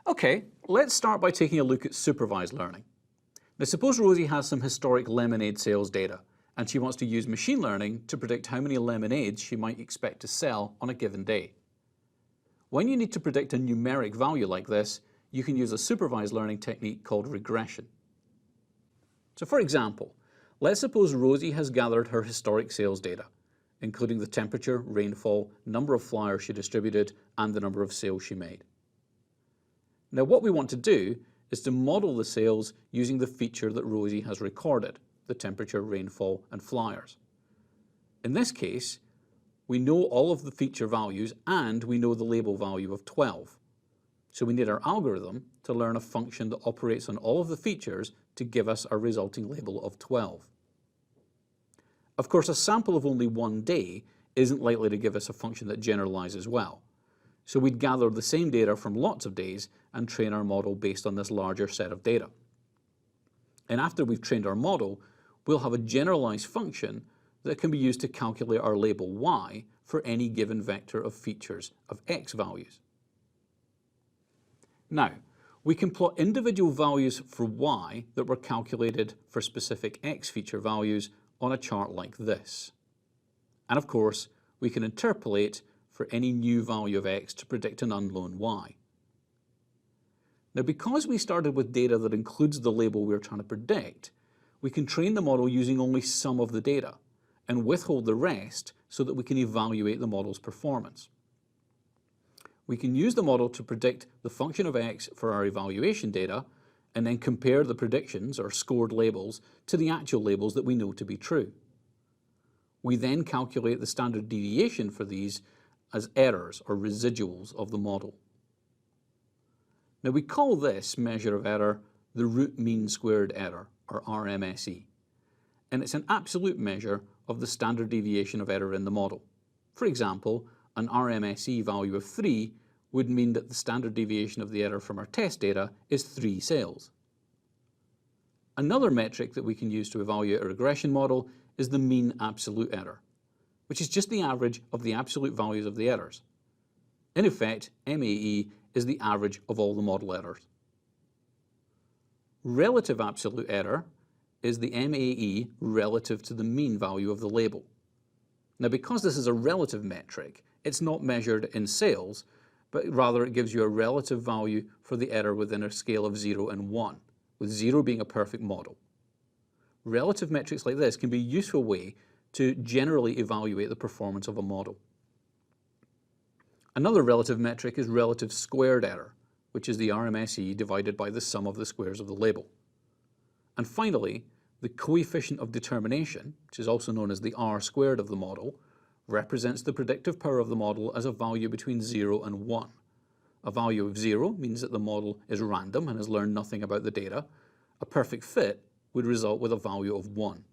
Okay, let's start by taking a look at supervised learning. Now suppose Rosie has some historic lemonade sales data and she wants to use machine learning to predict how many lemonades she might expect to sell on a given day. When you need to predict a numeric value like this, you can use a supervised learning technique called regression. So for example, let's suppose Rosie has gathered her historic sales data, including the temperature, rainfall, number of flyers she distributed, and the number of sales she made. Now what we want to do is to model the sales using the feature that Rosie has recorded, the temperature, rainfall, and flyers. In this case, we know all of the feature values and we know the label value of 12. So we need our algorithm to learn a function that operates on all of the features to give us our resulting label of 12. Of course, a sample of only one day isn't likely to give us a function that generalizes well. So we'd gather the same data from lots of days and train our model based on this larger set of data. And after we've trained our model, we'll have a generalized function that can be used to calculate our label y for any given vector of features of x values. Now, we can plot individual values for y that were calculated for specific x feature values on a chart like this. And of course, we can interpolate for any new value of x to predict an unknown y. Now, because we started with data that includes the label we're trying to predict, we can train the model using only some of the data and withhold the rest so that we can evaluate the model's performance. We can use the model to predict the function of x for our evaluation data and then compare the predictions or scored labels to the actual labels that we know to be true. We then calculate the standard deviation for these as errors or residuals of the model. Now we call this measure of error the root mean squared error, or RMSE, and it's an absolute measure of the standard deviation of error in the model. For example, an RMSE value of 3 would mean that the standard deviation of the error from our test data is 3 sales. Another metric that we can use to evaluate a regression model is the mean absolute error, which is just the average of the absolute values of the errors. In effect, MAE is the average of all the model errors. Relative absolute error is the MAE relative to the mean value of the label. Now, because this is a relative metric, it's not measured in sales, but rather it gives you a relative value for the error within a scale of 0 and 1, with 0 being a perfect model. Relative metrics like this can be a useful way to generally evaluate the performance of a model. Another relative metric is relative squared error, which is the RMSE divided by the sum of the squares of the label. And finally, the coefficient of determination, which is also known as the R squared of the model, represents the predictive power of the model as a value between 0 and 1. A value of 0 means that the model is random and has learned nothing about the data. A perfect fit would result with a value of 1.